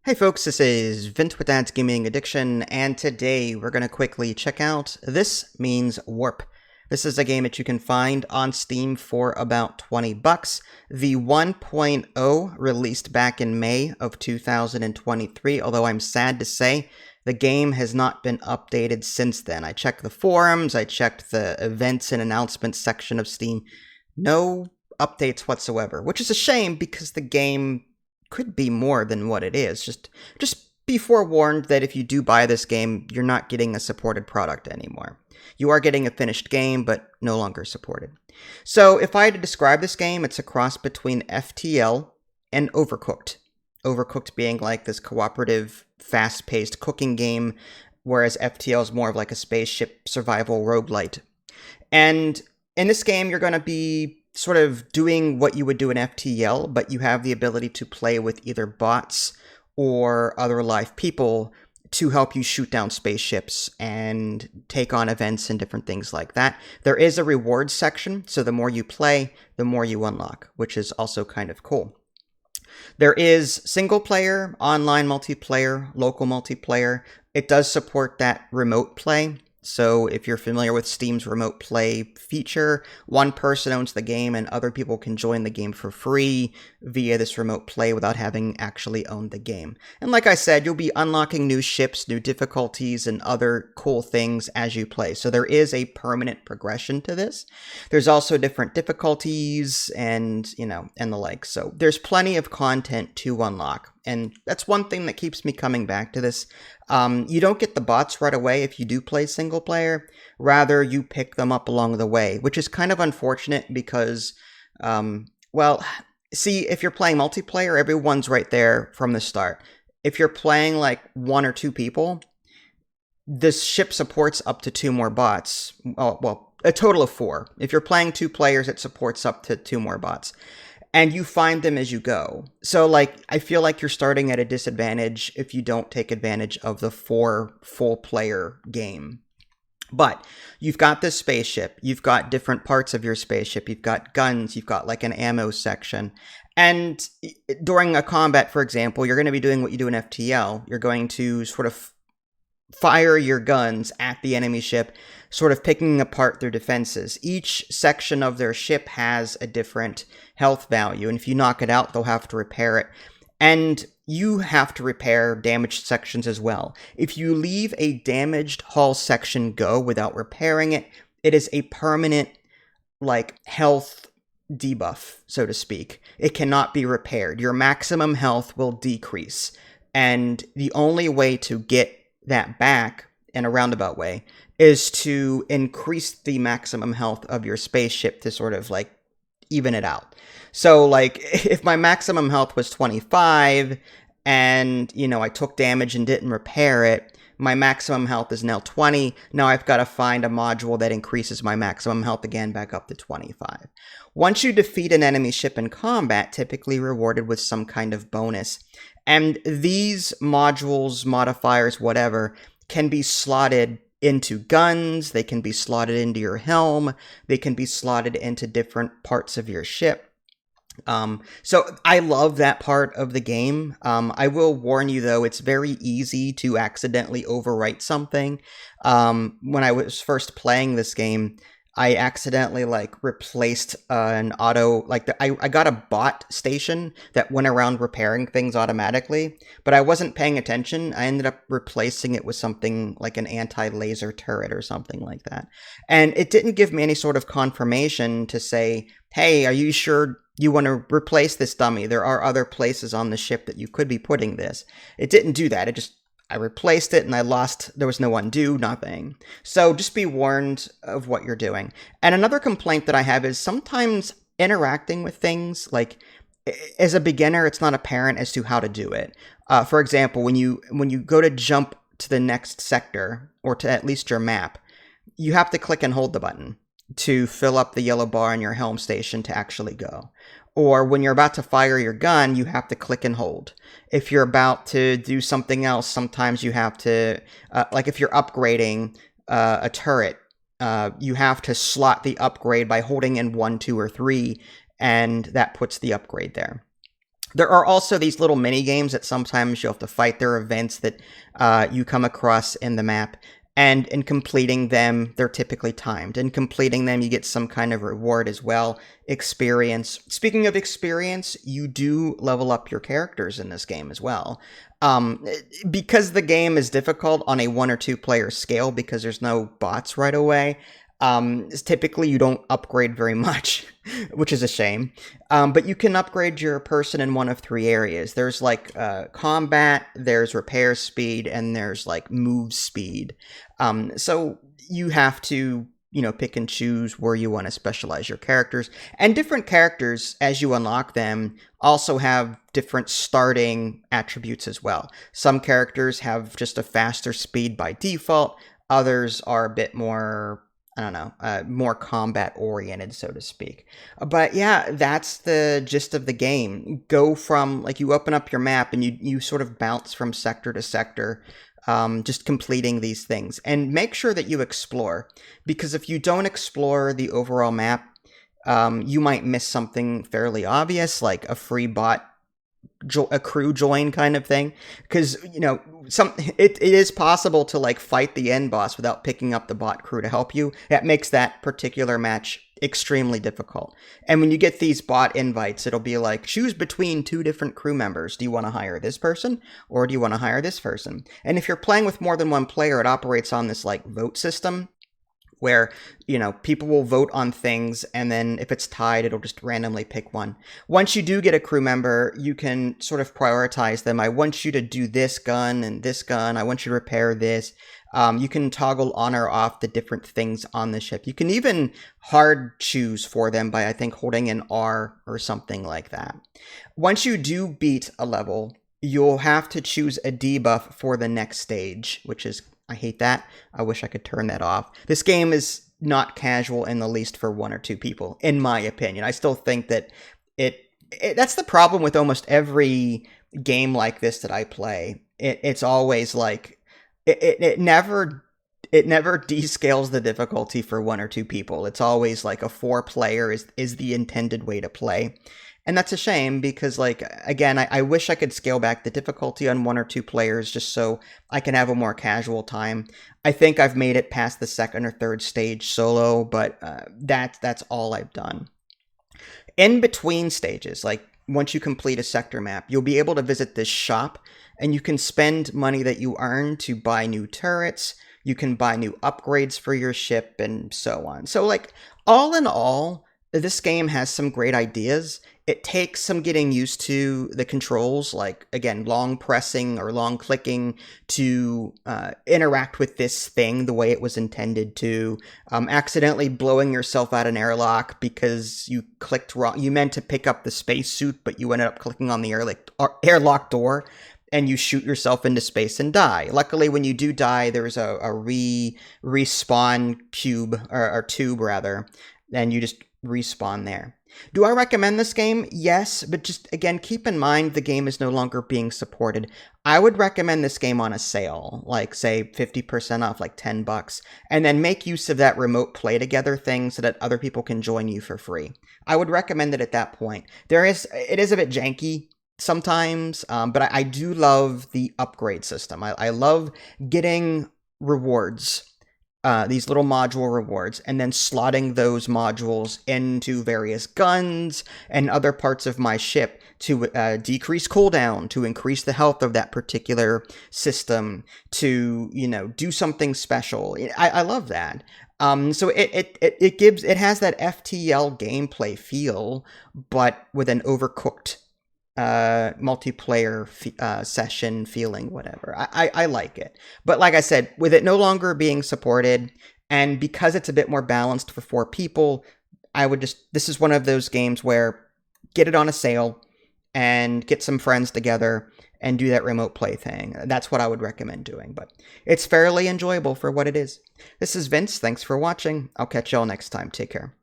Hey folks, this is Vint with Dad's Gaming Addiction, and today we're going to quickly check out This Means Warp. This is a game that you can find on Steam for about 20 bucks. The 1.0 released back in May of 2023, although I'm sad to say the game has not been updated since then. I checked the forums, I checked the events and announcements section of Steam. No updates whatsoever, which is a shame because the game could be more than what it is. Just be forewarned that if you do buy this game, you're not getting a supported product anymore. You are getting a finished game, but no longer supported. So if I had to describe this game, it's a cross between FTL and Overcooked. Overcooked being like this cooperative, fast-paced cooking game, whereas FTL is more of like a spaceship survival roguelite. And in this game, you're going to be sort of doing what you would do in FTL, but you have the ability to play with either bots or other live people to help you shoot down spaceships and take on events and different things like that. There is a rewards section, so the more you play, the more you unlock, which is also kind of cool. There is single player, online multiplayer, local multiplayer. It does support that remote play. So if you're familiar with Steam's remote play feature, one person owns the game and other people can join the game for free via this remote play without having actually owned the game. And like I said, you'll be unlocking new ships, new difficulties, and other cool things as you play. So there is a permanent progression to this. There's also different difficulties and, and the like. So there's plenty of content to unlock. And that's one thing that keeps me coming back to this. You don't get the bots right away if you do play single player. Rather, you pick them up along the way, which is kind of unfortunate because, see, if you're playing multiplayer, everyone's right there from the start. If you're playing like one or two people, this ship supports up to two more bots. Well, a total of four. If you're playing two players, it supports up to two more bots. And you find them as you go. So, I feel like you're starting at a disadvantage if you don't take advantage of the 4 full-player game. But you've got this spaceship. You've got different parts of your spaceship. You've got guns. You've got, an ammo section. And during a combat, for example, you're going to be doing what you do in FTL. You're going to sort of fire your guns at the enemy ship, sort of picking apart their defenses. Each section of their ship has a different health value, and if you knock it out, they'll have to repair it. And you have to repair damaged sections as well. If you leave a damaged hull section go without repairing it, it is a permanent, health debuff, so to speak. It cannot be repaired. Your maximum health will decrease, and the only way to get that back in a roundabout way is to increase the maximum health of your spaceship to sort of even it out. So if my maximum health was 25 and I took damage and didn't repair it, my maximum health is now 20. Now I've got to find a module that increases my maximum health again back up to 25. Once you defeat an enemy ship in combat, typically rewarded with some kind of bonus. And these modules, modifiers, whatever, can be slotted into guns, they can be slotted into your helm, they can be slotted into different parts of your ship. So I love that part of the game. I will warn you though, it's very easy to accidentally overwrite something. When I was first playing this game, I accidentally replaced an auto, I got a bot station that went around repairing things automatically, but I wasn't paying attention. I ended up replacing it with something like an anti-laser turret or something like that. And it didn't give me any sort of confirmation to say, hey, are you sure you want to replace this dummy? There are other places on the ship that you could be putting this. It didn't do that. I replaced it and there was no undo, nothing. So just be warned of what you're doing. And another complaint that I have is sometimes interacting with things, as a beginner, it's not apparent as to how to do it. For example, when you go to jump to the next sector, or to at least your map, you have to click and hold the button to fill up the yellow bar in your helm station to actually go. Or when you're about to fire your gun, you have to click and hold. If you're about to do something else, sometimes you have to, if you're upgrading a turret, you have to slot the upgrade by holding in 1, 2, or 3, and that puts the upgrade there. There are also these little mini games that sometimes you'll have to fight. There are events that you come across in the map, and in completing them, they're typically timed. In completing them, you get some kind of reward as well, experience. Speaking of experience, you do level up your characters in this game as well. Because the game is difficult on a 1 or 2 player scale, because there's no bots right away, typically you don't upgrade very much, which is a shame. But you can upgrade your person in one of 3 areas. There's like combat, there's repair speed, and there's like move speed. So you have to, pick and choose where you want to specialize your characters. And different characters, as you unlock them, also have different starting attributes as well. Some characters have just a faster speed by default. Others are a bit more, I don't know, more combat oriented, so to speak. But yeah, that's the gist of the game. Go from, like, you open up your map and you sort of bounce from sector to sector, just completing these things. And make sure that you explore, because if you don't explore the overall map, you might miss something fairly obvious, like a free bot, a crew join kind of thing, because it is possible to like fight the end boss without picking up the bot crew to help you. That makes that particular match extremely difficult. And when you get these bot invites, it'll be like, choose between 2 different crew members. Do you want to hire this person, or do you want to hire this person? And if you're playing with more than 1 player, it operates on this like vote system, where, people will vote on things, and then if it's tied, it'll just randomly pick one. Once you do get a crew member, you can sort of prioritize them. I want you to do this gun and this gun. I want you to repair this. You can toggle on or off the different things on the ship. You can even hard choose for them by, I think, holding an R or something like that. Once you do beat a level, you'll have to choose a debuff for the next stage, which is, I hate that. I wish I could turn that off. This game is not casual in the least for 1 or 2 people, in my opinion. I still think that that's the problem with almost every game like this that I play. It's always like, it never descales the difficulty for 1 or 2 people. It's always like a 4 player is the intended way to play. And that's a shame, because, like, again, I wish I could scale back the difficulty on 1 or 2 players just so I can have a more casual time. I think I've made it past the 2nd or 3rd stage solo, but that's all I've done. In between stages, like once you complete a sector map, you'll be able to visit this shop, and you can spend money that you earn to buy new turrets. You can buy new upgrades for your ship, and so on. So, like, all in all, this game has some great ideas. It takes some getting used to the controls, like, again, long pressing or long clicking to interact with this thing the way it was intended to. Accidentally blowing yourself out an airlock because you clicked wrong. You meant to pick up the spacesuit, but you ended up clicking on the airlock door, and you shoot yourself into space and die. Luckily, when you do die, there's a respawn cube, or tube rather, and you just respawn there. Do I recommend this game? Yes, but just, again, keep in mind the game is no longer being supported. I would recommend this game on a sale, like, say, 50% off, like $10, and then make use of that remote play together thing so that other people can join you for free. I would recommend it at that point. It is a bit janky sometimes, but I do love the upgrade system. I love getting rewards, these little module rewards, and then slotting those modules into various guns and other parts of my ship to decrease cooldown, to increase the health of that particular system, to, do something special. I love that. So it has that FTL gameplay feel, but with an overcooked multiplayer session feeling, whatever. I like it. But like I said, with it no longer being supported, and because it's a bit more balanced for 4 people, this is one of those games where get it on a sale and get some friends together and do that remote play thing. That's what I would recommend doing, but it's fairly enjoyable for what it is. This is Vince. Thanks for watching. I'll catch y'all next time. Take care.